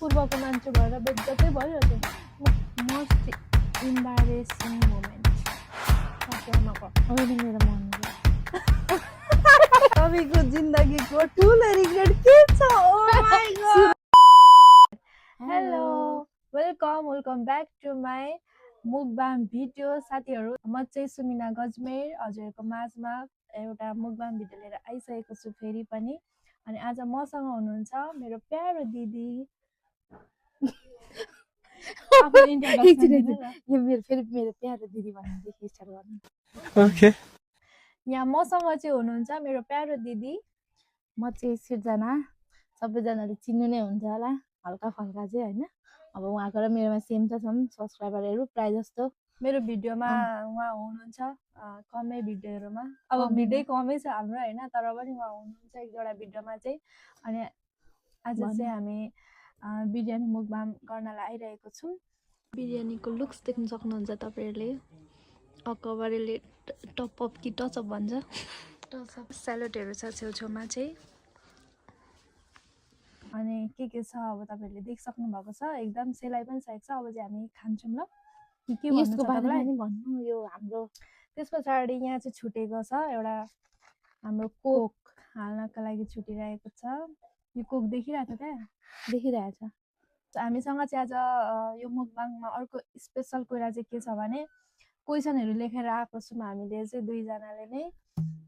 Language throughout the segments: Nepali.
पूर्वको मान्छे भएर बेज्जतै भइरहेको मोस्ट इम्बारेसिङ मोमेन्ट अहिले मेरो मन तपाईँको जिन्दगीको ठुलो रिग्रेट के छ? Oh my God. Hello, welcome back to my mukbang video. साथीहरू, म चाहिँ सुमिना गजमेर हजुरहरूको माझमा एउटा मुकबाम भिडियो लिएर आइसकेको छु फेरि पनि। अनि आज मसँग हुनुहुन्छ मेरो प्यारो दिदी। यो मेरो प्यारो दिदी भन्नेदेखि स्टार्ट गर्नु। ओके। यहाँ मसँग चाहिँ हुनुहुन्छ मेरो प्यारो दिदी। म चाहिँ सिर्जना, सबैजनाले चिन्नु नै हुन्छ होला हल्का फल्का चाहिँ होइन। अब उहाँको र मेरोमा सेम त छौँ सब्सक्राइबरहरू प्राय जस्तो। मेरो भिडियोमा उहाँ हुनुहुन्छ कमै भिडियोहरूमा, अब भिडियो कमै छ हाम्रो होइन, तर पनि उहाँ हुनुहुन्छ एक दुईवटा भिडियोमा चाहिँ। अनि आज चाहिँ हामी बिरयानी मुकबाम गर्नलाई आइरहेको छौँ। बिरयानीको लुक्स देख्न सक्नुहुन्छ तपाईँहरूले। अकबरले टपअप कि टचअप भन्छ, टचअप। स्यालेडहरू छ छेउछेउमा चाहिँ। अनि के छ अब तपाईँहरूले देखिसक्नु भएको छ, एकदम सेलाइ पनि सकेको छ। अब चाहिँ हामी खान्छौँ ल। के भन्नु छ तपाईँलाई नि भन्नु। यो हाम्रो त्यस पछाडि यहाँ चाहिँ छुटेको छ एउटा हाम्रो कोक हाल्नको लागि छुटिरहेको छ। यो कोक देखिरहेको छ त्यहाँ, देखिरहेछ। हामीसँग चाहिँ आज यो मुकबाङमा अर्को स्पेसल कुरा चाहिँ के छ भने क्वेसनहरू लेखेर आएको छौँ हामीले चाहिँ दुईजनाले नै।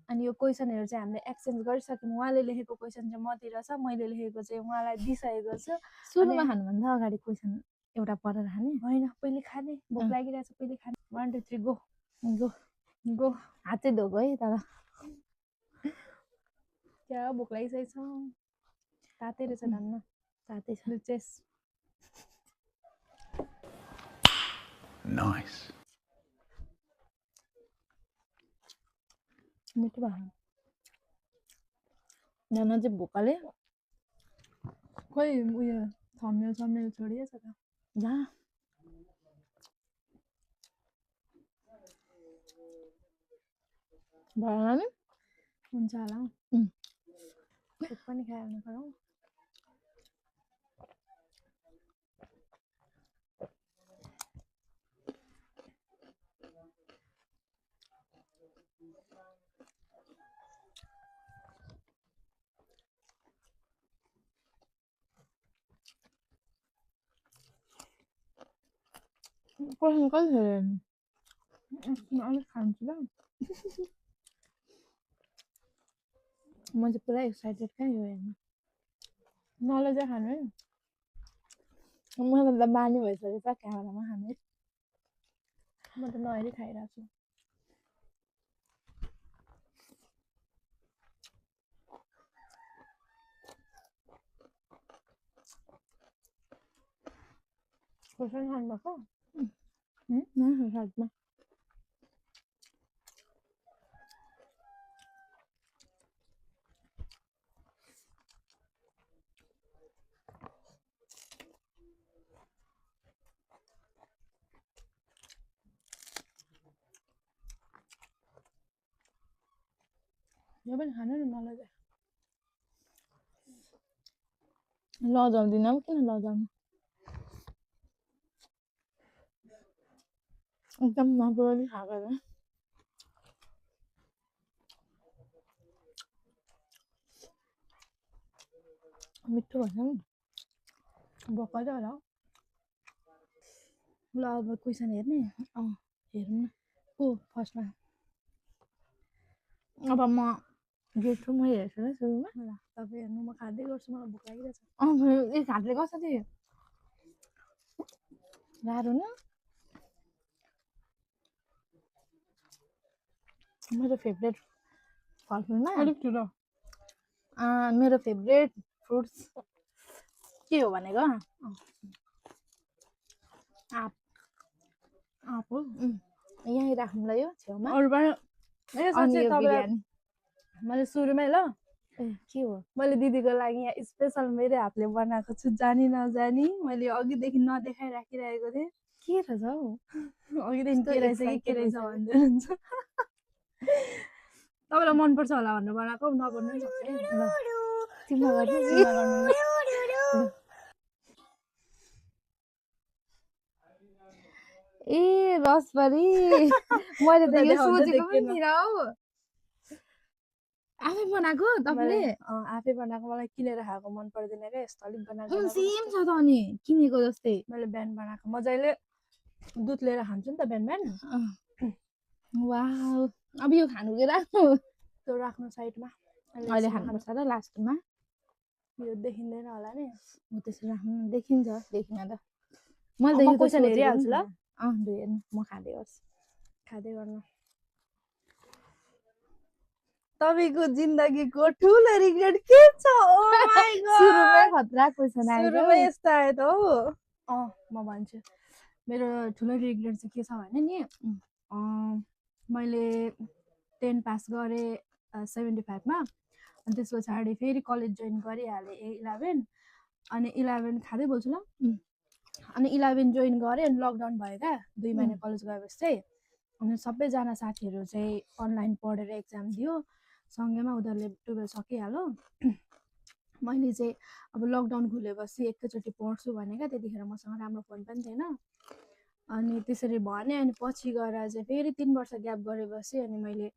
अनि यो क्वेसनहरू चाहिँ हामीले एक्सचेन्ज गरिसक्यौँ। उहाँले लेखेको क्वेसन चाहिँ मतिर छ, मैले लेखेको चाहिँ उहाँलाई दिइसकेको छु। सुरुमा खानुभन्दा अगाडि क्वेसन एउटा पढेर खाने होइन, पहिले खाने, भोक लागिरहेछ पहिले खाने। 1 2 3 गो गो गो। हात चाहिँ धोको है, तर क्या भोक लागिसकेको छ। तातै रहेछ धन्न, तातै छ। लुचेस। नाइस। मिठो भयो। जान चाहिँ भोकाले खोइ उयो थम्नेल छोडिएछ त। जा भएन नि हुन्छ होला हौ। कोक पनि खाइहाल्नु पर्यो। क्वेसन कहिले अलिक खान्छु ल। म चाहिँ पुरा एक्साइटेड क्या यो हेर्नु। नलजा खानु है। मलाई त बानी भइसक्यो त क्यामेरामा खाने। म त नहेरी खाइरहेको छु। क्वेसन खानुभएको? साथमा यो पनि खानु नि, नलजा। लजाउँदिनँ किन लजाउनु। एकदम नपुरली खाएको छ। मिठो भन्छ नि। भोकै होला हौ। ल अब क्वेसन हेर्ने। हेरौँ न को फर्स्टमा। अब म हेर्छु, म हेर्छु ल सुरुमा। ल तपाईँ हेर्नु, म खाँदै गर्छु, मलाई भोक लागिरहेछ। एक हातले कसरी गाह्रो न। मेरो फेभरेट फलफुलमा अलिक ठुलो। मेरो फेभरेट फ्रुट्स के हो भनेको आँप हो। यहीँ राखौँला यो छेउमा। अरू पनि अनि यो बिरयानी मैले सुरुमै ल के हो मैले दिदीको लागि यहाँ स्पेसल मेरै हातले बनाएको छु, जानी नजानी। मैले अघिदेखि नदेखाइ राखिरहेको थिएँ। के रहेछ हौ? अघिदेखि के रहेछ कि के रहेछ भन्दै हुन्छ। तपाईँलाई मनपर्छ होला भनेर बनाएको, नबन्नु नि सक्छ है। तिमीलाई गर्नु ए रसभरी मैले त उता यो देखाउँदै सोचेको पनि देखेन। थिइनँ हौ आफै बनाएको तपाईँले आफै बनाएको मलाई किनेर खाएको मन पर्दैन क्या यस्तो अलिक बनाएको सेम छ त अनि किनेको जस्तै मैले बिहान बनाएको मजाले दुध लिएर खान्छु नि त बिहान बिहान वाउ अब यो खानु के राख्नु त्यो राख्नु साइडमा अहिले खानुपर्छ र लास्टमा यो देखिँदैन होला नि हो त्यसो राख्नु देखिन्छ देखिन त मैले त यो त क्वेसन सोचेको हेरिहाल्छु ल पनि थिइनँ। हेर्नु म खाँदै गर्छु खाँदै गर्नु तपाईँको जिन्दगीको ठुलो रिग्रेट के छ ओ माय सुरुमै गॉड खतरा क्वेसन आयो सुरुमै यस्तो आयो त हो म भन्छु मेरो ठुलो रिग्रेट चाहिँ के छ भने नि मैले 10 पास गरेँ 75 मा अनि त्यस पछाडि फेरि कलेज जोइन गरिहालेँ 11 अनि 11 खाँदै बोल्छु ल अनि 11 जोइन गरेँ अनि लकडाउन भयो क्या 2 महिना कलेज गएपछि चाहिँ अनि सबैजना साथीहरू चाहिँ अनलाइन पढेर एक्जाम दियो सँगैमा उनीहरूले 12 सकिहाल्यो मैले चाहिँ अब लकडाउन खुलेपछि एकैचोटि पढ्छु भने क्या त्यतिखेर मसँग राम्रो फोन पनि थिएन अनि त्यसरी भने अनि पछि गएर चाहिँ फेरि 3 वर्ष ग्याप गरेपछि अनि मैले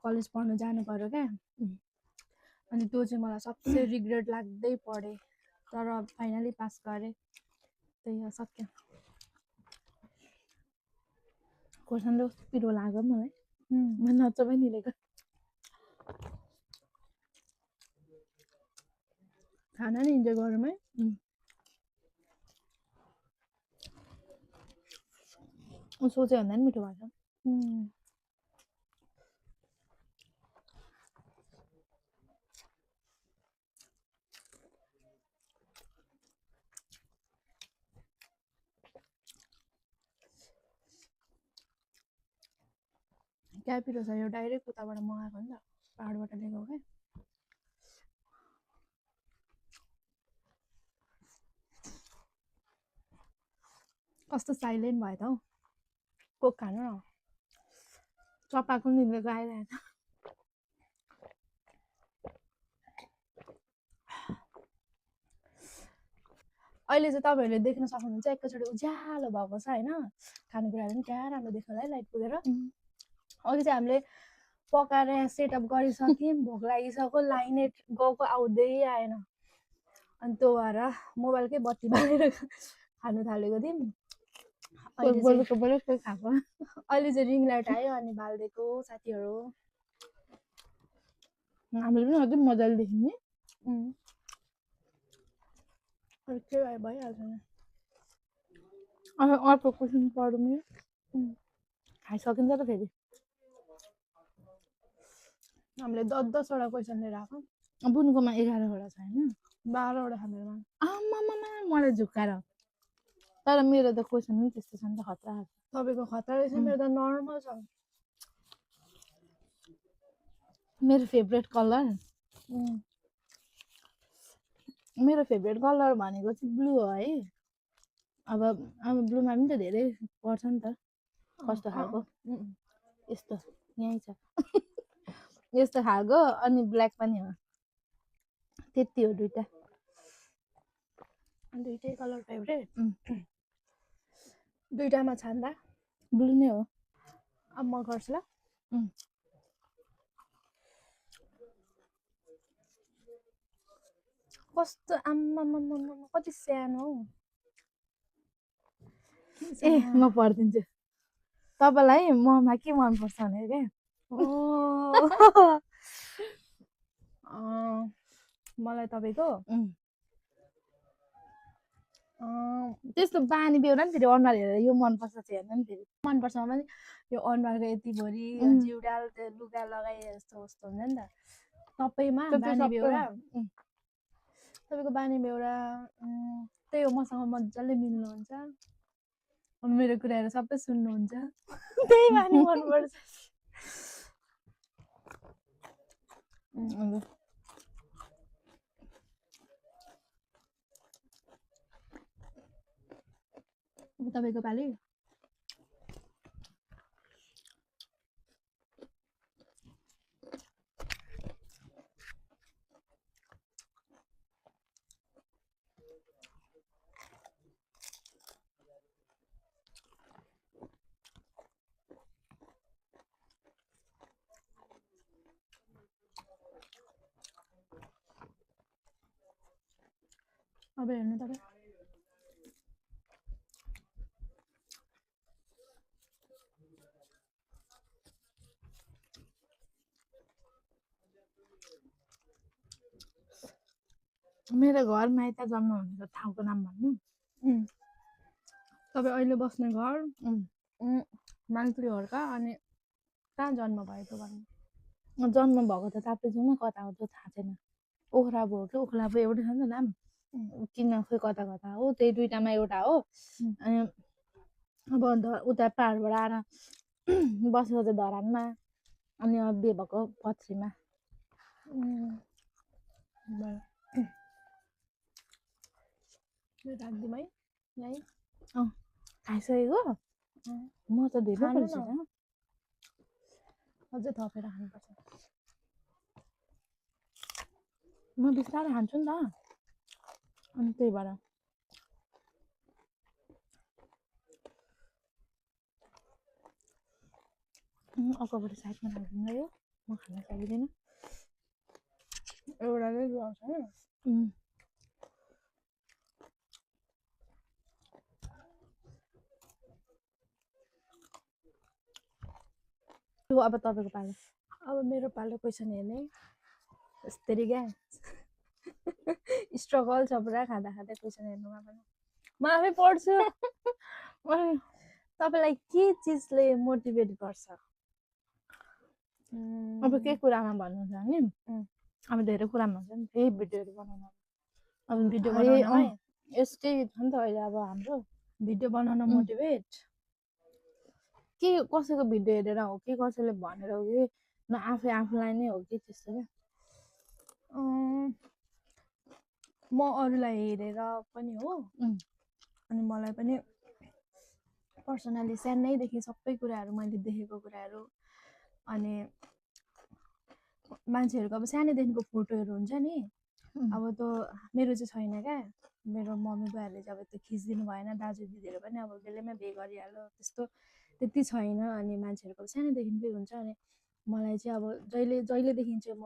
कलेज पढ्नु जानु पर्यो क्या अनि त्यो चाहिँ मलाई सबसे रिग्रेट लाग्दै पढेँ तर फाइनली पास गरेँ त्यही हो सक्यो क्वेसन त पिरो लाग्यो मलाई म नचाबै निलेको खाना नि इन्जोय गरौँ है सोचे भन्दा नि मिठो भएछ क्या पिरो छ यो डाइरेक्ट उताबाट मगाएको नि त पाहाडबाट ल्याएको क्या कस्तो साइलेन्ट भयो त हौ कोक खानु न चपाएको निलेको आइरहेछ अहिले चाहिँ तपाईँहरूले देख्न सक्नुहुन्छ एकैचोटि उज्यालो भएको छ होइन खानेकुराहरू पनि क्या राम्रो देख्छ होला है लाइट पुगेर अघि चाहिँ हामीले पकाएर यहाँ सेटअप गरिसक्यौँ भोक लागिसक्यो लाइनै गएको आउँदै आएन अनि त्यो भएर मोबाइलकै बत्ती बालेर खानु थालेको थियौँ बोलेको खाएको अहिले चाहिँ रिङ लाइट आयो अनि बालिदिएको साथीहरू हामीले पनि अझै मजाले देख्यौँ नि के भइहाल्छ नि अर्को क्वेसन पढौँ नि खाइसकिन्छ त फेरि हामीले 10-10वटा क्वेसन लिएर आएको बुनकोमा 11वटा छ होइन 12वटा छ मेरोमा आमामा मलाई झुक्काएर तर मेरो त क्वेसन पनि त्यस्तो छ नि त खतरा तपाईँको खतरा रहेछ मेरो त नर्मल छ मेरो फेभरेट कलर मेरो फेभरेट कलर भनेको चाहिँ ब्लू हो है अब ब्लूमा पनि त धेरै पर्छ नि त कस्तो खालको यस्तो यहीँ छ यस्तो खालको अनि ब्ल्याक पनि हो त्यति हो दुइटै कलर फेभरेट दुइटामा छान्दा ब्लू नै हो अब म गर्छु ल कस्तो आम्मामा कति सानो हौ ए म पढिदिन्छु तपाईँलाई ममा के मनपर्छ भने क्या मलाई तपाईँको त्यस्तो बानी बेहोरा नि फेरि अनुहार हेरेर यो मनपर्छ चाहिँ हेर्नु नि फेरि मनपर्छ भने यो अनुहारको यति भरि जिउडाल त्यो लुगा लगाए जस्तो हुन्छ नि त तपाईँमा बानी बेहोरा तपाईँको बानी बेहोरा त्यही हो मसँग मजाले मिल्नुहुन्छ मेरो कुराहरू सबै सुन्नुहुन्छ त्यही बानी मनपर्छ तपाईँको पालि अब हेर्नु तपाईँ मेरो घर माइत जन्म भनेको ठाउँको नाम भन्नु तपाईँ अहिले बस्ने घर मानपुरी हर्का अनि कहाँ जन्म भएको भन्नु जन्म भएको त ताप्लेजुङमा कता हो त्यो थाहा छैन ओखराबो हो कि ओखलाबो एउटै छ नि त नाम किन खोइ कता कता हो त्यही दुइटामा एउटा हो अनि अब उता पाहाडबाट आएर बसेको चाहिँ धरानमा अनि अब बिहे भएको पथरीमा राखिदिउँ है यहीँ खाइसकेको म त धेरै खानु न। परिसकेँ अझै थपेर खानुपर्छ म बिस्तारै खान्छु नि त अनि त्यही भएर अगाबाट साइडमा राखिदिनु यो म खान सक्दिनँ एउटाले जुवाउँछ है अब तपाईँको पालो अब मेरो पालो क्वेसन हेर्ने यस्तरी क्या स्ट्रगल छ पुरा खाँदा खाँदा क्वेसन हेर्नुमा पनि म आफै पढ्छु तपाईँलाई के चिजले मोटिभेट गर्छ अब के कुरामा भन्नु छ नि अब धेरै कुरामा हुन्छ नि त्यही भिडियोहरू बनाउनु अब भिडियो बनाउनमै यस्तै छ नि त अहिले अब हाम्रो भिडियो बनाउन मोटिभेट के कसैको भिडियो हेरेर हो कि कसैले भनेर हो कि न आफै आफूलाई नै हो कि त्यस्तो क्या म अरूलाई हेरेर पनि हो अनि मलाई पनि पर्सनली सानैदेखि सबै कुराहरू मैले देखेको कुराहरू अनि मान्छेहरूको अब सानैदेखिको फोटोहरू हुन्छ नि अब त्यो मेरो चाहिँ छैन क्या मेरो मम्मी बुवाहरूले चाहिँ अब त्यो खिचिदिनु भएन दाजु दिदीहरू पनि अब बेलैमा बिहे गरिहाल्यो त्यस्तो त्यति छैन अनि मान्छेहरूको सानैदेखिकै हुन्छ अनि मलाई चाहिँ अब जहिलेदेखि चाहिँ म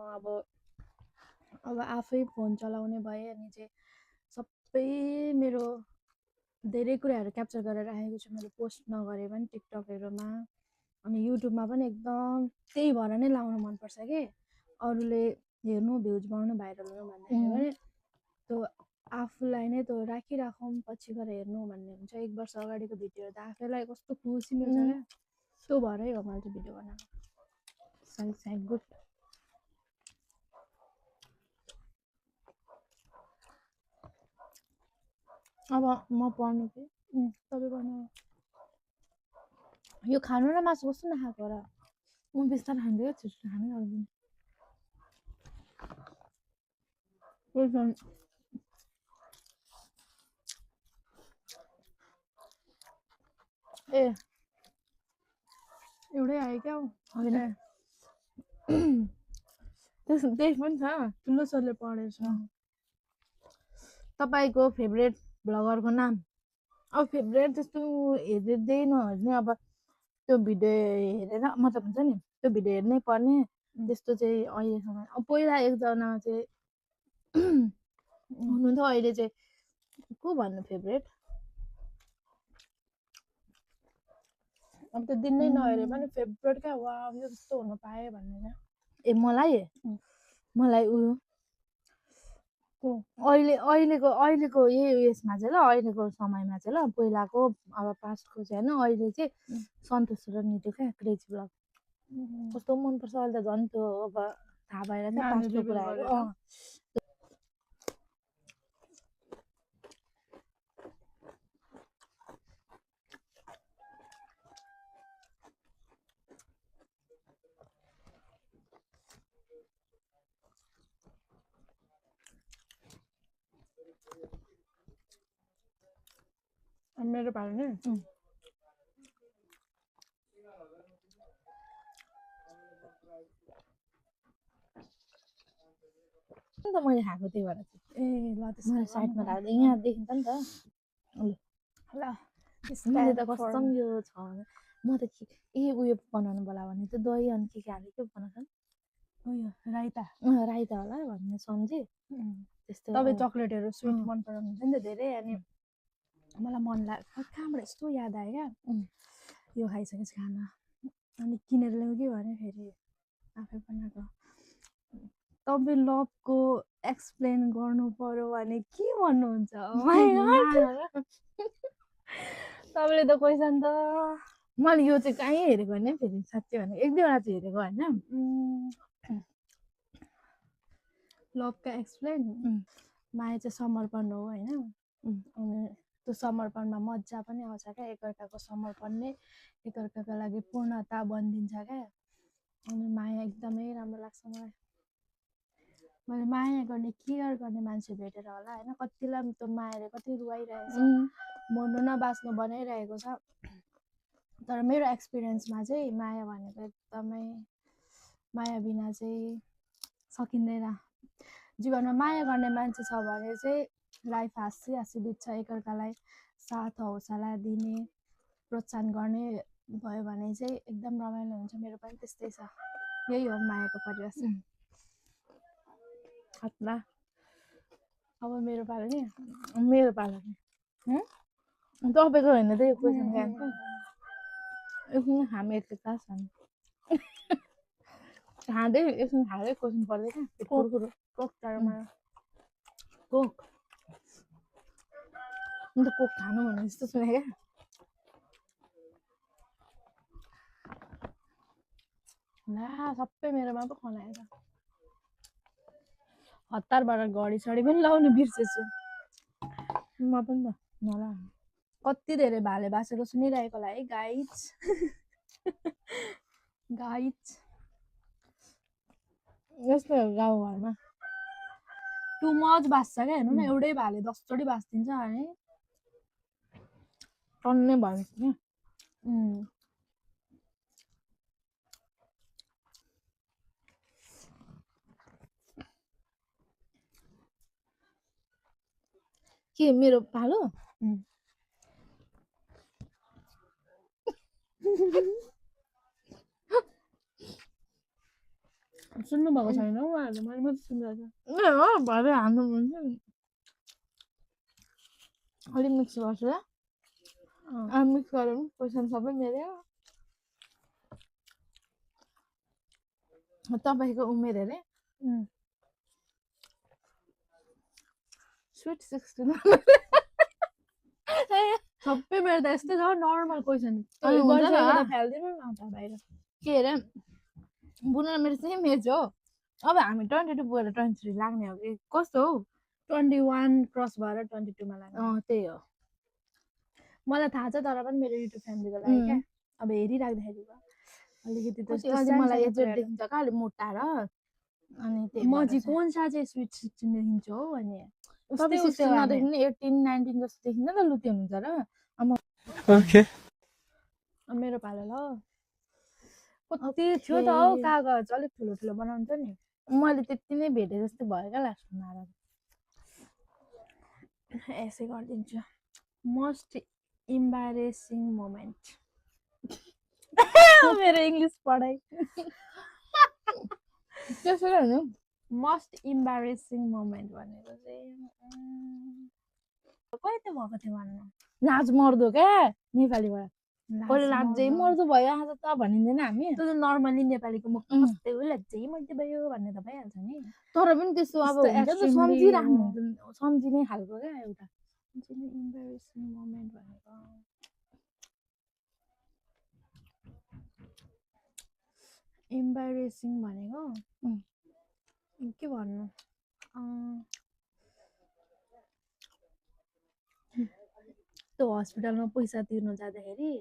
अब आफै फोन चलाउने भएँ अनि चाहिँ सबै मेरो धेरै कुराहरू क्याप्चर गरेर राखेको छु मैले पोस्ट नगरे पनि टिकटकहरूमा अनि युट्युबमा पनि एकदम त्यही भएर नै लाउनु मनपर्छ कि अरूले हेर्नु भ्युज बनाउनु भाइरल हुनु भन्दाखेरि पनि त्यो आफूलाई नै त्यो राखिराखौँ पछि गएर हेर्नु भन्ने हुन्छ 1 वर्ष अगाडिको भिडियो हेर्दा आफैलाई कस्तो खुसी मिल्छ क्या त्यो भएरै हो मैले भिडियो बनाएको साइड गुड अब म पढ्नु कि तपाईँ बनाउ यो खानु र मासु कस्तो नखाएको र म बिस्तारै खान्छु क्या छिटो खानै सक्दिनँ ए एउटै आयो क्या होइन त्यही पनि छ ठुलो सरले पढेछ तपाईँको फेभरेट भ्लगरको नाम अब फेभरेट त्यस्तो हेर्दै नहेर्ने अब त्यो भिडियो हेरेर मतलब हुन्छ नि त्यो भिडियो हेर्नै पर्ने त्यस्तो चाहिँ अहिलेसम्म अब पहिला एकजनामा चाहिँ हुनुहुन्थ्यो अहिले चाहिँ को भन्नु फेभरेट अब त्यो दिन नै नहेरे पनि फेभरेट क्या वा यो जस्तो हुन पाएँ भन्ने क्या ए मलाई उयो अहिलेको यही उयसमा चाहिँ ल अहिलेको समयमा चाहिँ ल पहिलाको अब पास्टको चाहिँ होइन अहिले चाहिँ सन्तोष र निटु क्या क्रेजी ब्लग कस्तो मनपर्छ अहिले त झन् त्यो अब थाहा भएर चाहिँ पास्टको कुराहरू मेरो पालो नि मैले खाएको त्यही भएर ए ल मलाई साइडमा राख्दै यहाँ देखिन्छ नि त ल मैले त कस्तो यो छ म त उयो बनाउनु बोला भने चाहिँ दही अनि के हालेको बनाउँछ उयो राइता राइता होला भन्ने सम्झेँ त्यस्तो तपाईँ चक्लेटहरू स्विट अँ। मन पराउनुहुन्छ नि त धेरै अनि मलाई मन लाग्यो कहाँबाट यस्तो याद आयो क्या यो खाइसकेपछि खाना अनि किनेर ल्याउँ कि भने फेरि आफै बनाएको तपाईँ लभको एक्सप्लेन गर्नु पर्यो भने के भन्नुहुन्छ तपाईँले त क्वेसन त मैले यो चाहिँ कहीँ हेरेको होइन फेरि साँच्चै भने एक दुईवटा चाहिँ हेरेको होइन लभका एक्सप्लेन माया चाहिँ समर्पण हो होइन अनि त्यो समर्पणमा मजा पनि आउँछ क्या एकअर्काको समर्पण नै एकअर्काको लागि पूर्णता बनिदिन्छ क्या अनि माया एकदमै राम्रो लाग्छ मलाई मैले माया गर्ने केयर गर्ने मान्छे भेटेर होला होइन कतिलाई त्यो मायाले कति रुवाइरहेको छ मर्नु न बाँच्नु बनाइरहेको छ तर मेरो एक्सपिरियन्समा चाहिँ माया भनेको एकदमै माया बिना चाहिँ सकिँदैन जीवनमा माया गर्ने मान्छे छ भने चाहिँ लाइफ हाँसी हाँसी बित्छ एकअर्कालाई साथ हौसला दिने प्रोत्साहन गर्ने भयो भने चाहिँ एकदम रमाइलो हुन्छ मेरो पनि त्यस्तै छ यही हो मायाको परिभाषा खतरा अब मेरो पालो नि मेरो पालो नि तपाईँको होइन त यो क्वेसन एकछिन हामी एक क्लास खाँदै एकछिन खाँदै क्वेसन पढ्दै क्या कुरो कोक चारोमा कोक अन्त कोक खानु भने जस्तो सुने क्या ला सबै मेरोमा पो खनाएछ हतारबाट घडी सडी पनि लाउनु बिर्सेछु म पनि त नला कति धेरै भाले बासेको सुनिरहेको होला है गाइज गाइज यस्तो गाउँघरमा टु मच बाँच्छ क्या हेर्नु न एउटै भाले 10 चोटि बाँचिदिन्छ भने टन्नै भयो नि के मेरो पालो सुन्नु भएको छैन उहाँहरूले मैले मात्रै सुनिरहेको हो भरे हाल्नु हुन्छ अलिक मिक्स गर्छु ल मिक्स गरौँ क्वेसन सबै मेरो तपाईँको उमेर अरे स्विट 16 सबै मेरो त यस्तै छ नर्मल क्वेसन फ्यालिदिनु न त बाहिर के अरे बुना मेरो सेम एज हो अब हामी 22 गएर 23 लाग्ने हो कि कस्तो हौ 21 क्रस भएर 22 मा लाग्यो त्यही हो मलाई थाहा छ तर पनि मेरो युट्युब फ्यामिलीको लागि क्या अब हेरिराख्दाखेरि अलिकति मलाई एजेड देखिन्छ क्या अलिक मोटा र अनि त्यही म चाहिँ कुन सा चाहिँ स्विट 16 देखिन्छु हो भने तपाईँ 16 नदेखिनु 18 19 जस्तो देखिन्छ त लुते हुनुहुन्छ र ओके मेरो पालो ल कति थियो त हौ कागज अलिक ठुलो ठुलो बनाउँछ नि मैले त्यति नै भेटे जस्तो भयो क्या लास्टमा यसै गरिदिन्छु मोस्ट इम्बारेसिङ मोमेन्ट मेरो इङ्ग्लिस पढाइ त्यसो होइन मोस्ट इम्बारेसिङ मोमेन्ट भनेको चाहिँ कहिले त भएको थियो भन्नु लाज मर्दो क्या नेपालीबाट कहिले लाजै मर्दो भयो आज त भनिँदैन हामी त्यो त नर्मली नेपालीको मुख कस्तै हो लाजै मर्दो भयो भन्ने त भइहाल्छ नि तर पनि त्यस्तो अब हुन्छ नि सम्झिराख्नु सम्झिने खालको क्या एउटा इम्बारेसिङ मोमेन्ट भनेको इम्बारेसिङ भनेको के भन्नु त्यो हस्पिटलमा पैसा तिर्नु जाँदाखेरि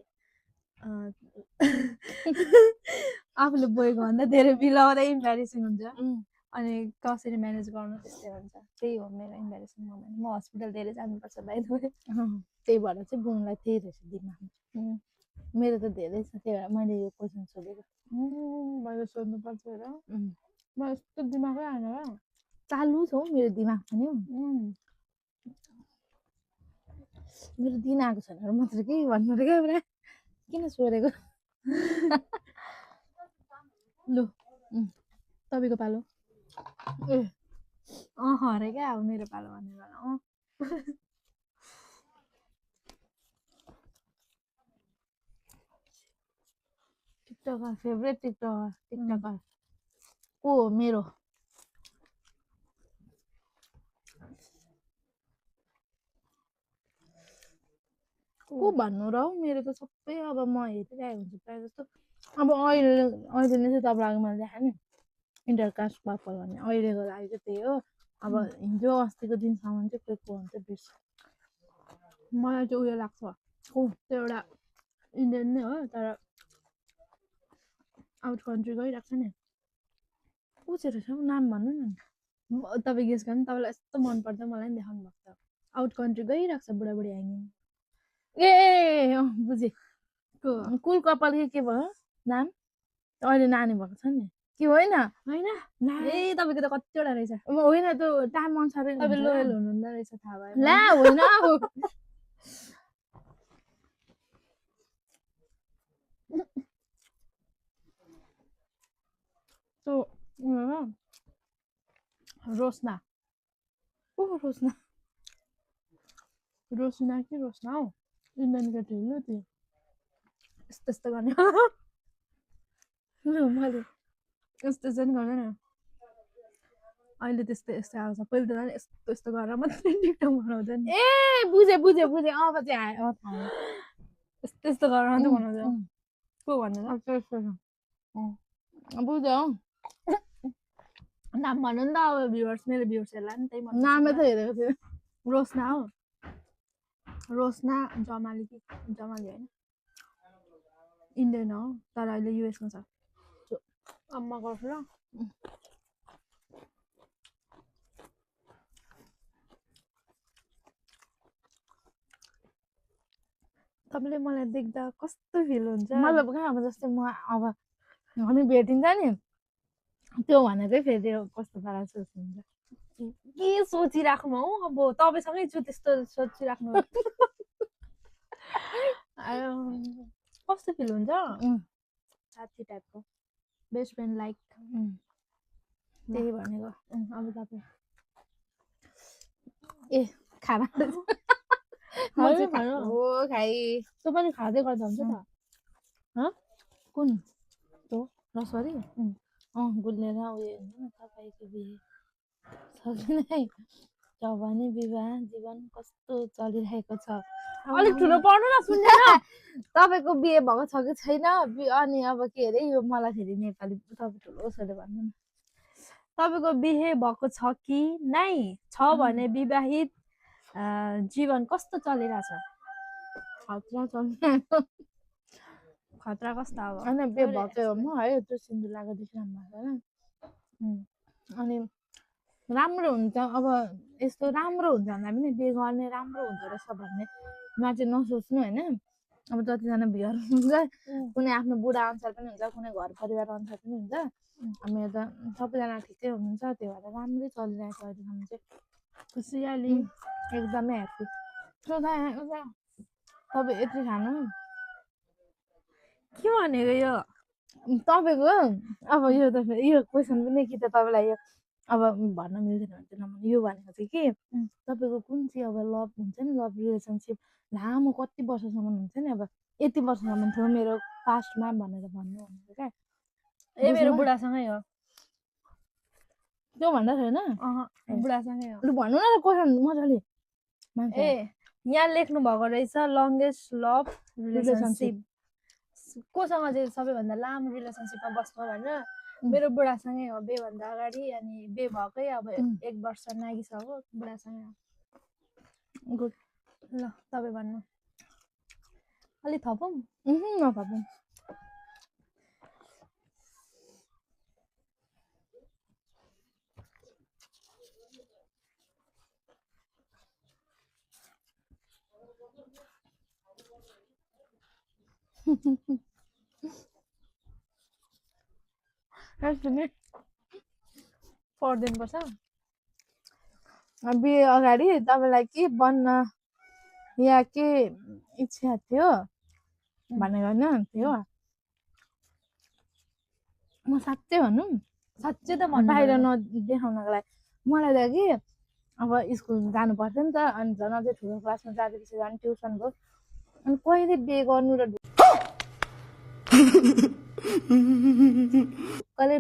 आफूले बोकेको भन्दा धेरै बिल आउँदा इम्बारेसिङ हुन्छ अनि कसरी म्यानेज गर्नु त्यस्तै हुन्छ त्यही हो मेरो इम्बारेसिङ मोमेन्ट म हस्पिटल धेरै जानुपर्छ बाइ द वे त्यही भएर चाहिँ बुनलाई त्यही रहेछ दिमागमा मेरो त धेरै छ त्यही भएर मैले यो क्वेसन सोधेको मैले सोध्नुपर्छ र म यस्तो दिमागै आएन र चालु छ हौ मेरो दिमाग पनि मेरो दिन आएको छैन र मात्र के भन्नु र क्या पुरा किन सोधेको लु तपाईँको पालो अरे क्या अब मेरो पालो भन्ने बेला टिकटकर फेभरेट टिकटकर को हो मेरो को भन्नु र हौ मेरो त सबै अब म हेरिरहेको हुन्छु प्रायः जस्तो अब अहिले नै चाहिँ तपाईँलाई अघि मैले देखाएँ नि इन्टरकास्ट कपाल भन्ने अहिलेको लागि चाहिँ त्यही हो अब हिजो अस्तिको दिनसम्म चाहिँ को हुन्छ बिर्स मलाई चाहिँ उयो लाग्छ को त्यो एउटा इन्डियन नै हो तर आउट कन्ट्री गइरहेको छ नि को चाहिँ रहेछ हौ नाम भन्नु न तपाईँ गेस गर्नु तपाईँलाई यस्तो मनपर्छ मलाई नि देखाउनु भएको छ आउट कन्ट्री गइरहेको छ बुढाबुढी ह्याङ्गिङ ए बुझेँ को कुल कपाल के भयो नाम अहिले नानी भएको छ नि के होइन होइन ला ए तपाईँको त कतिवटा रहेछ होइन त्यो टाइम अनुसारै तपाईँ लोयल हुनुहुँदो रहेछ थाहा भयो ला होइन त्यो रोस्ना को रोज्न रोस्ना कि रोस्ना हौ इन्डियन केटी हो त्यो यस्तो यस्तो गर्ने मैले यस्तो चाहिँ गर्दैन अहिले त्यस्तो यस्तो आउँछ पहिले त झन् यस्तो यस्तो गरेर मात्रै टिकटक बनाउँछ नि ए बुझेँ अब चाहिँ आयो थाहा भयो। यस्तो यस्तो गरेर मात्रै बनाउँछ को भन्नु त बुझ्यो हौ नाम भन्नु नि त अब भ्युवर्स मेरो भ्युवर्सहरूलाई नि त्यही मन नामै त हेरेको थियो रोस्ना हो रोस्ना जमाली कि जमाली होइन इन्डियन हो तर अहिले युएसमा छ अम्मा गर्छु र तपाईँले मलाई देख्दा कस्तो फिल हुन्छ मतलब कहाँ अब जस्तै म अब हामी भेटिन्छ नि त्यो भनेर चाहिँ फेरि कस्तो पारा सोच्नुहुन्छ के सोचिराख्नु हौ अब तपाईँसँगै छु त्यस्तो सोचिराख्नु कस्तो फिल हुन्छ साथी टाइपको बेस्ट फ्रेन्ड लाइक त्यही भनेको अब तपाईँ ए खाना हो खाइ त्यो पनि खाँदै गर्दा हुन्छ त कुन त्यो रसरी गुलेर उयो हुन्छ नि तपाईँको बिहे सकिँदै जवानी विवाह जीवन कस्तो चलिरहेको छ अलिक ठुलो पढ्नु न सुन्दैन तपाईँको बिहे भएको छ कि छैन अनि अब के अरे यो मलाई फेरि नेपाली तपाईँ ठुलो उसले भन्नु न तपाईँको बिहे भएको छ कि नै छ भने विवाहित जीवन कस्तो चलिरहेछ खतरा चलिरहेको खतरा कस्तो अब अनि बिहे भएको हो म है त्यो सिन्दुर लगाएको देखिरहनु भएको होइन अनि राम्रो हुन्छ अब यस्तो राम्रो हुन्छ भन्दा पनि बिहे गर्ने राम्रो हुँदो रहेछ भन्नेमा चाहिँ नसोच्नु होइन अब जतिजना बिहेहरू हुन्छ कुनै आफ्नो बुढा अनुसार पनि हुन्छ कुनै घर परिवार अनुसार पनि हुन्छ मेरो त सबैजना ठिकै हुनुहुन्छ त्यो भएर राम्रै चलिरहेको अहिलेसम्म चाहिँ खुसियाली एकदमै ह्याप्पी तपाईँ यति खानु के भनेको यो तपाईँको अब यो त यो क्वेसन पनि कि त तपाईँलाई यो अब भन्न मिल्दैन भने चाहिँ नभन्नु यो भनेको चाहिँ के तपाईँको कुन चाहिँ अब लभ हुन्छ नि लभ रिलेसनसिप लामो कति वर्षसम्म हुन्छ नि अब यति वर्षसम्म थियो मेरो पास्टमा भनेर भन्नु भनेको क्या ए मेरो बुढासँगै हो त्यो भन्दा छैन बुढासँगै हो लु भन्नु न क्वेसन मजाले ए यहाँ लेख्नु भएको रहेछ लङ्गेस्ट लभ रिलेसनसिप कोसँग चाहिँ सबैभन्दा लामो रिलेसनसिपमा बस्नु भनेर मेरो बुढासँगै हो बेभन्दा अगाडि अनि बे भएकै अब 1 वर्ष नागिसक्यो बुढासँगै हो गुड ल तपाईँ भन्नु अलि थपौँ नथपौँ पढिदिनुपर्छ बिहे अगाडि तपाईँलाई के बन्न या के इच्छा थियो भनेको होइन त्यो म साँच्चै भनौँ साँच्चै त बाहिर नदेखाउनको लागि मलाई त कि अब स्कुल जानु पर्थ्यो नि त अनि झन् अझै ठुलो क्लासमा जाँदैपछि झन् ट्युसन भयो अनि कहिले बे गर्नु र ढुक्कले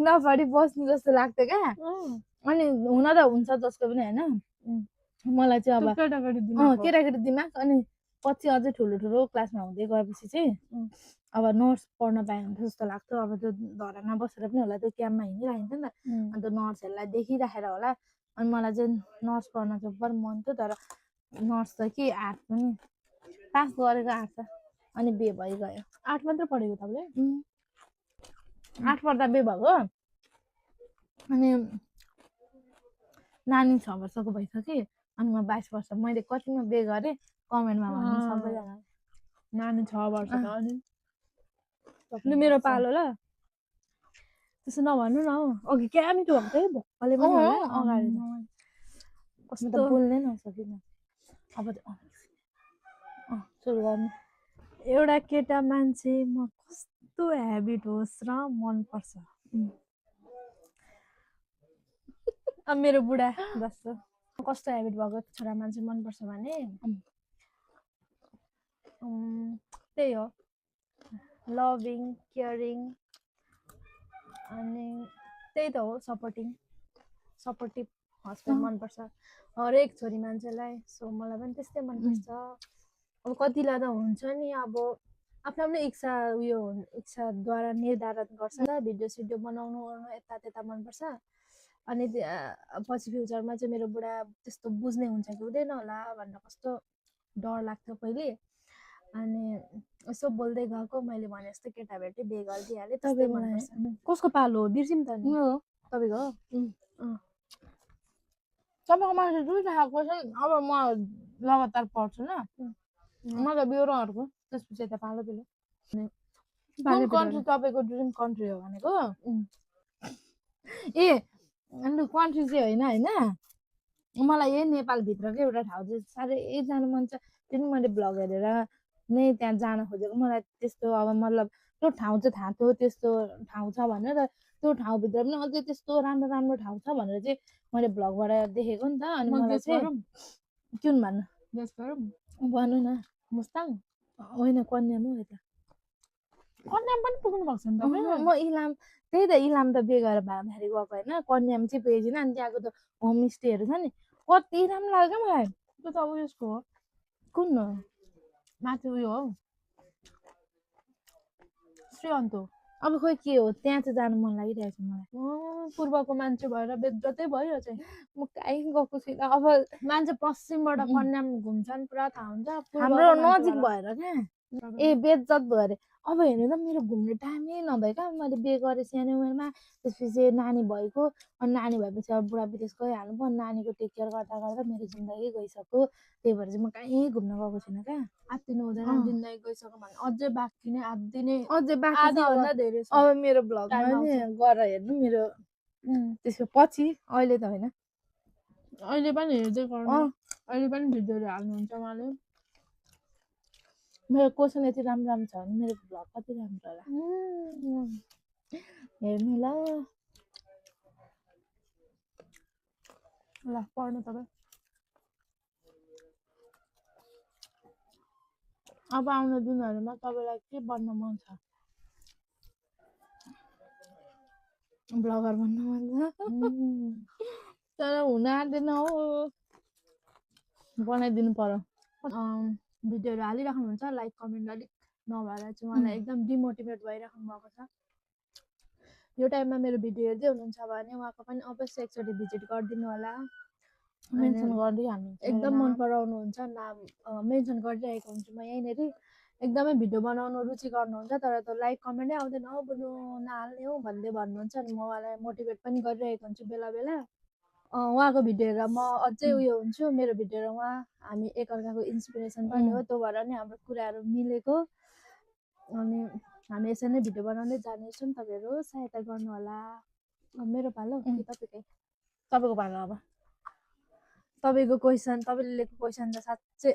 नपढी बस्नु जस्तो लाग्थ्यो क्या अनि हुन त हुन्छ जसको पनि होइन मलाई चाहिँ अब केटाकेटी दिमाग अनि पछि अझै ठुलो ठुलो क्लासमा हुँदै गएपछि चाहिँ अब नर्स पढ्न पाएँ हुन्छ जस्तो लाग्थ्यो अब त्यो धरामा बसेर पनि होला त्यो क्याम्पमा हिँडिरहेको थियो नि त अन्त नर्सहरूलाई देखिराखेर होला अनि मलाई चाहिँ नर्स पढ्न चाहिँ बरु मन थियो तर नर्स त के आर्ट पनि पास गरेको आर्ट त अनि बे भइगयो 8 मात्र पढेको तपाईँले 8 पढ्दा बे भएको अनि नानी 6 वर्षको भइसक्यो अनि म 22 वर्ष मैले कतिमा बे गरेँ कमेन्टमा भन्नु सबैजना नानी 6 वर्षको अनि लु मेरो पालो ल त्यसो नभन्नु न हौ अघि क्या मिठो भएको थियो भक्कले पनि होला अगाडि कस्तो बोल्नै नसकिनँ अब सुरु गर्नु एउटा केटा मान्छेमा कस्तो ह्याबिट होस् र मनपर्छ अब मेरो बुढा जस्तो कस्तो ह्याबिट भएको छोरा मान्छे मनपर्छ भने त्यही हो लभिङ केयरिङ अनि त्यही त हो सपोर्टिभ हस्बेन्ड मनपर्छ हरेक छोरी मान्छेलाई सो मलाई पनि त्यस्तै मनपर्छ अब कतिलाई त हुन्छ नि अब आफ्नो आफ्नो इच्छाद्वारा निर्धारण गर्छ ल भिडियो सिडियो बनाउनु ओर्नु यता त्यता मनपर्छ अनि पछि फ्युचरमा चाहिँ मेरो बुढा त्यस्तो बुझ्ने हुन्छ कि हुँदैन होला भनेर कस्तो डर लाग्थ्यो पहिले अनि यसो बोल्दै गएको मैले भने जस्तो केटा भेटेँ बे गरिदिइहालेँ त्यस्तै मनपर्छ कसको पालो हो बिर्सिम त नि तपाईँको हो तपाईँको मान्छे दुईवटा खाएको छ अब म लगातार पढ्छु न म त ब्युरोहरूको त्यसपछि यता पालो पेलो कुन कन्ट्री तपाईँको ड्रिम कन्ट्री हो भनेको ए अन्त कन्ट्री चाहिँ होइन मलाई यही नेपालभित्रकै एउटा ठाउँ चाहिँ साह्रै जानु मन छ त्यो पनि मैले भ्लग हेरेर नै त्यहाँ जान खोजेको मलाई त्यस्तो अब मतलब त्यो ठाउँ चाहिँ थाहा थियो त्यस्तो ठाउँ छ भनेर त्यो ठाउँभित्र पनि अझै त्यस्तो राम्रो राम्रो ठाउँ छ भनेर चाहिँ मैले भ्लगबाट देखेको नि त अनि मलाई चाहिँ कुन भन्नु न मुस्ताङ होइन कन्याम हो यता कन्याम पनि पुग्नु भएको छ नि तपाईँ म इलाम त्यही त इलाम त बे गरेर भारी गएको होइन कन्याम चाहिँ पुगेको छैन अनि त्यहाँको त होमस्टेहरू छ नि कति राम्रो लाग्यो क्या मलाई त्यो त अब यसको हो कुन हो माथि उयो हो श्रीअन्तु अब खोइ के हो त्यहाँ चाहिँ जानु मन लागिरहेको छ मलाई पूर्वको मान्छे भएर बेज्जतै भयो चाहिँ म कहीँ गएको छुइनँ अब मान्छे पश्चिमबाट कन्याम घुम्छन् पुरा थाहा हुन्छ हाम्रो नजिक भएर क्या ए बेज्जत भयो अरे अब हेर्नु त मेरो घुम्ने टाइमै नभए क्या मैले बे गरेँ सानो उमेरमा त्यसपछि नानी भएको अनि नानी भएपछि अब बुढा विदेश गइहाल्नु भयो नानीको टेक केयर गर्दा गर्दा मेरो जिन्दगी गइसक्यो त्यही भएर चाहिँ म कहीँ घुम्न गएको छुइनँ क्या आत्तिनु हुँदैन जिन्दगी गइसक्यो भने अझै बाँकी नै अझै बाँकी भन्दा धेरै अब मेरो भ्लगमा नि गरेर हेर्नु मेरो त्यसको पछि अहिले त होइन अहिले पनि हेर्दै गर्नु अहिले पनि भिडियोहरू हाल्नुहुन्छ उहाँले मेरो क्वेसन यति राम्रो छ भने मेरो भ्लग कति राम्रो होला हेर्नु ल पढ्नु तपाईँ अब आउने दिनहरूमा तपाईँलाई के बन्न मन छ ब्लगर बन्न मन छ तर हुन आँट्दैन हो बनाइदिनु पर्यो भिडियोहरू हालिराख्नुहुन्छ लाइक कमेन्ट अलिक नभएर चाहिँ उहाँलाई एकदम डिमोटिभेट भइराख्नु भएको छ यो टाइममा मेरो भिडियो हेर्दै हुनुहुन्छ भने उहाँको पनि अवश्य एकचोटि भिजिट गरिदिनु होला मेन्सन गरिदिइहाल्नु एकदम मन पराउनुहुन्छ नाम मेन्सन गरिरहेको हुन्छु म यहीँनिर एकदमै भिडियो बनाउनु रुचि गर्नुहुन्छ तर त्यो लाइक कमेन्टै आउँदैन हो बुनु नहाल्ने हो भन्दै भन्नुहुन्छ अनि म उहाँलाई मोटिभेट पनि गरिरहेको हुन्छु बेला बेला उहाँको भिडियो हेरेर म अझै उयो हुन्छु मेरो भिडियो हेरेर उहाँ हामी एकअर्काको इन्सपिरेसन पनि हो त्यो भएर नि हाम्रो कुराहरू मिलेको अनि हामी यसरी नै भिडियो बनाउँदै जानेछौँ तपाईँहरू सहायता गर्नु होला मेरो पालो कि तपाईँको पालो अब तपाईँको क्वेसन तपाईँले लिएको क्वेसन त साँच्चै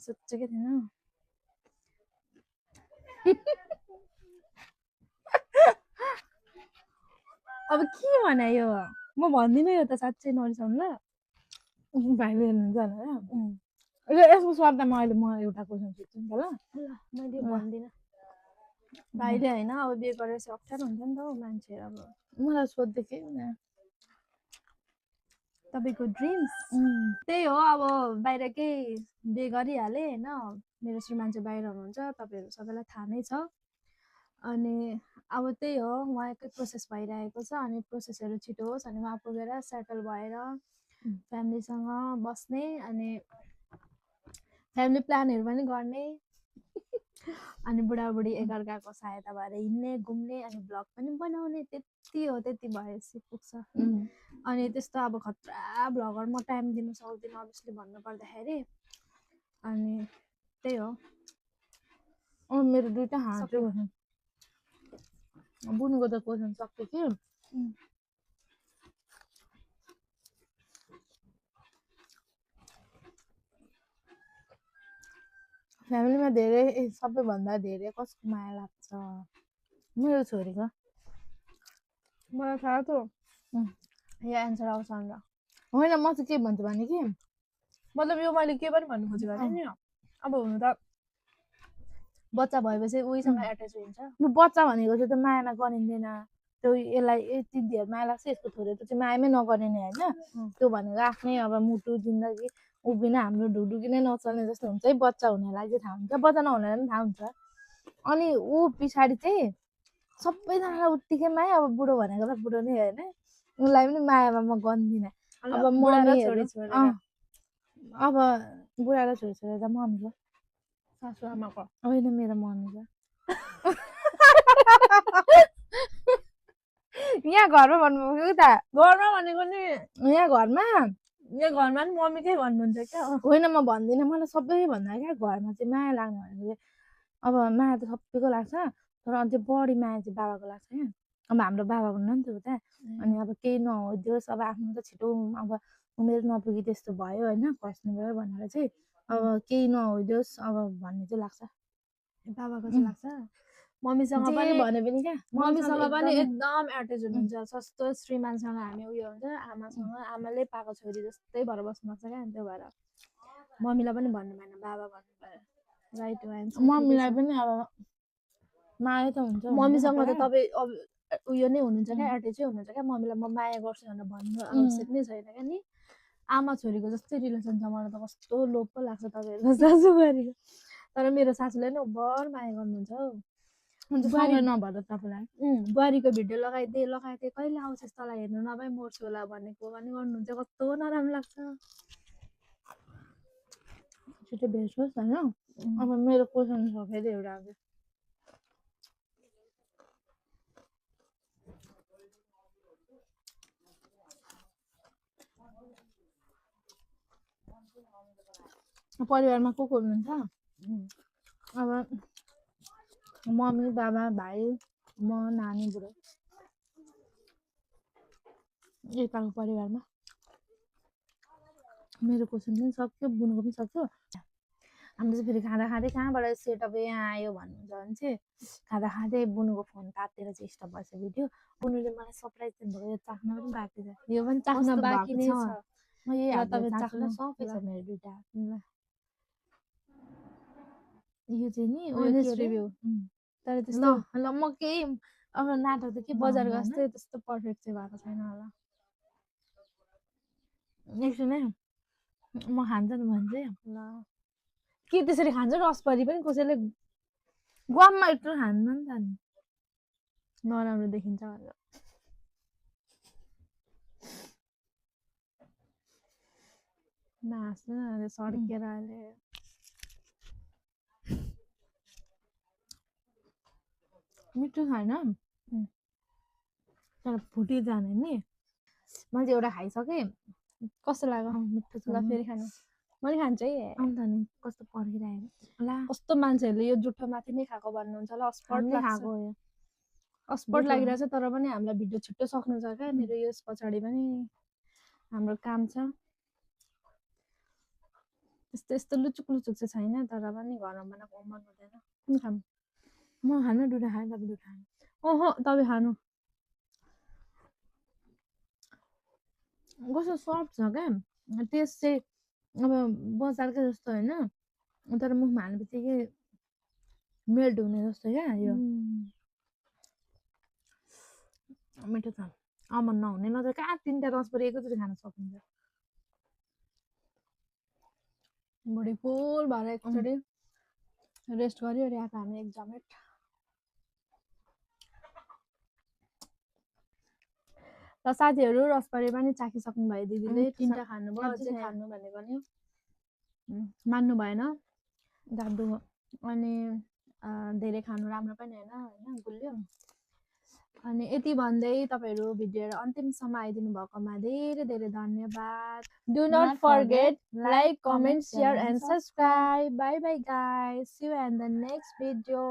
सोचेकै थिएन अब के भने यो म भन्दिनँ यो त साँच्चै नरिसाउनु ल भाइले हेर्नुहुन्छ भनेर उम्, यसको सट्टामा अहिले म एउटा क्वेसन सोध्छु नि त ल ल मैले ल। भन्दिनँ भाइले होइन अब बिहे गरेपछि अप्ठ्यारो हुन्छ नि त हौ मान्छेहरू अब मलाई सोध्दै के हुने? तपाईँको ड्रिम्स त्यही हो अब बाहिर केही बिहे गरिहालेँ होइन मेरो श्रीमान चाहिँ बाहिर हुनुहुन्छ तपाईँहरू सबैलाई थाहा नै छ अनि अब त्यही हो उहाँकै प्रोसेस भइरहेको छ अनि प्रोसेसहरू छिटो होस् अनि उहाँ पुगेर सेटल भएर फ्यामिलीसँग बस्ने अनि फ्यामिली प्लानहरू पनि गर्ने अनि बुढाबुढी एकअर्काको सहायता भएर हिँड्ने घुम्ने अनि ब्लग पनि बनाउने त्यति हो त्यति भएपछि पुग्छ अनि त्यस्तो अब खतरा भ्लगर म टाइम दिन सक्दिनँ अभियसली भन्नु पर्दाखेरि अनि त्यही हो मेरो दुईटा हात सक्यो। बुनुको त क्वेसन सक्यो कि फ्यामिलीमा धेरै सबैभन्दा धेरै कसको माया लाग्छ मेरो छोरीको मलाई थाहा त यो एन्सर आउँछ भनेर होइन म चाहिँ के भन्छु भने कि मतलब यो मैले के पनि भन्नु खोजेको थिएँ नि अब हुनु त बच्चा भएपछि उहीसँग एट्याच हुन्छ लु बच्चा भनेको चाहिँ त मायामा गरिँदैन त्यो यसलाई यति धेर माया लाग्छ यसको छोरी त चाहिँ मायामै नगरिने होइन त्यो भनेको आफ्नै अब मुटु जिन्दगी उभिन हाम्रो ढुकढुकी नै नचल्ने जस्तो हुन्छ है बच्चा हुनेलाई चाहिँ थाहा हुन्छ बच्चा नहुनेलाई पनि थाहा हुन्छ अनि ऊ पछाडि चाहिँ सबैजनालाई उत्तिकै माया अब बुढो भनेको त बुढो नै होइन उसलाई पनि मायामा म गन्दिनँ अब मम्मीहरू अब बुढा र छोरी छोरी त मम्मीको सासु आमाको होइन मेरो मम्मीको यहाँ घरमा भन्नुभएको कि त घरमा भनेको नि यहाँ घरमा यो घरमा नि मम्मीकै भन्नुहुन्छ क्या होइन म भन्दिनँ मलाई सबैभन्दा क्या घरमा चाहिँ माया लाग्ने भनेको चाहिँ अब माया त सबैको लाग्छ तर अझै बढी माया चाहिँ बाबाको लाग्छ क्या अब हाम्रो बाबा हुन्न नि त उता अनि अब केही नहोइदियोस् अब आफ्नो त छिटो अब उमेर नपुगी त्यस्तो भयो होइन खस्नु भयो भनेर चाहिँ अब केही नहोइदियोस् अब भन्ने चाहिँ लाग्छ बाबाको चाहिँ लाग्छ मम्मीसँग जे पनि भने पनि क्या मम्मीसँग पनि एकदम एट्याच हुनुहुन्छ सस्तो श्रीमानसँग हामी उयो हुन्छ आमासँग आमाले पाएको छोरी जस्तै भएर बस्नु भएको छ क्या त्यो भएर मम्मीलाई पनि भन्नु भएन बाबा भन्नु भयो राइट एन्सर मम्मीलाई पनि अब माया त हुन्छ मम्मीसँग त तपाईँ अब उयो नै हुनुहुन्छ क्या एट्याचै हुनुहुन्छ क्या मम्मीलाई म माया गर्छु भनेर भन्नु आवश्यक नै छैन क्या नि आमा छोरीको जस्तै रिलेसन छ मलाई त कस्तो लोभ पो लाग्छ तपाईँहरूको सासु बुहारीको तर मेरो सासूले नि भर माया गर्नुहुन्छ हौ बुहारी नभएर तपाईँलाई बुहारीको भिडियो लगाइदिए कहिले आउँछस् तँलाई हेर्नु नभए मर्छु होला भनेको पनि गर्नुहुन्छ कस्तो नराम्रो लाग्छ छिटो भेट होस् होइन अब मेरो क्वेसन छ फेरि एउटा अब परिवारमा को हुनुहुन्छ अब मम्मी बाबा भाइ म नानी बुढो यताको परिवारमा मेरो क्वेसन पनि सक्यो बुनुको पनि सक्यो हाम्रो चाहिँ फेरि खाँदा खाँदै कहाँबाट सेटअप यहाँ आयो भन्नुहुन्छ भने चाहिँ खाँदा खाँदै बुनुको फोन तातेर चाहिँ स्टप भएछ भिडियो बुनुले मलाई सरप्राइज दिनुभयो यो चाख्न पनि बाँकी छ यो पनि चाख्न बाँकी नै छ म यही ल हातले तपाईँ चाख्न चाख्नु सबै छ ल। मेरो दुइटा यो चाहिँ नि Honest review। तर ल त्यस्तो ल म केही अब नाटक त के बजार बनाउँदैन। जस्तै त्यस्तो पर्फेक्ट चाहिँ भएको छैन होला एकछिन है म खान्छ नि भन्छ ल के त्यसरी खान्छ रसभरी पनि कसैले गुवाममा यत्रो खान्न नि त नि नराम्रो देखिन्छ भनेर नाच्नु न सड्केर अहिले मिठो छैन तर फुटिजाने नि मैले एउटा खाइसकेँ कस्तो लाग्यो मिठो छ ल फेरि खानु मैले खान्छ है अन्त नि कस्तो पर्खिरहेको ला कस्तो मान्छेहरूले यो जुठो माथि नै खाएको भन्नुहुन्छ ल अस्पट हामीले लाग्छ खाएको हो अस्पट लागिरहेछ तर पनि हामीलाई भिडियो छिट्टो सक्नु छ क्या मेरो यस पछाडि पनि हाम्रो काम छ त्यस्तो यस्तो लुचुक लुचुक चाहिँ छैन तर पनि घरमा बनाएको मन हुँदैन कुन खाम म खानु दुइटा खाएँ तपाईँ दुइटा खानु ओहो तपाईँ खानु कस्तो सफ्ट छ क्या टेस्ट चाहिँ अब बजारकै जस्तो होइन तर मुखमा हाल्ने बित्तिकै मेल्ट हुने जस्तो क्या यो मिठो छ अमन नहुने नत्र कहाँ 3टा रसबेरी एकैचोटि खान सकिन्छ बडी फुल भएर एकचोटि रेस्ट गरिवरि आएको हामी एकदमै र साथीहरू रसबेरी पनि चाखिसक्नु भयो दिदीले 3टा खानुभयो अझै खानु भनेको नि मान्नु भएन जादु अनि धेरै खानु राम्रो पनि होइन गुलियो अनि यति भन्दै तपाईहरु भिडियो अन्तिमसम्म आइदिनु भएकोमा धेरै धेरै धन्यवाद do not forget like comment share and subscribe bye bye guys see you in the next video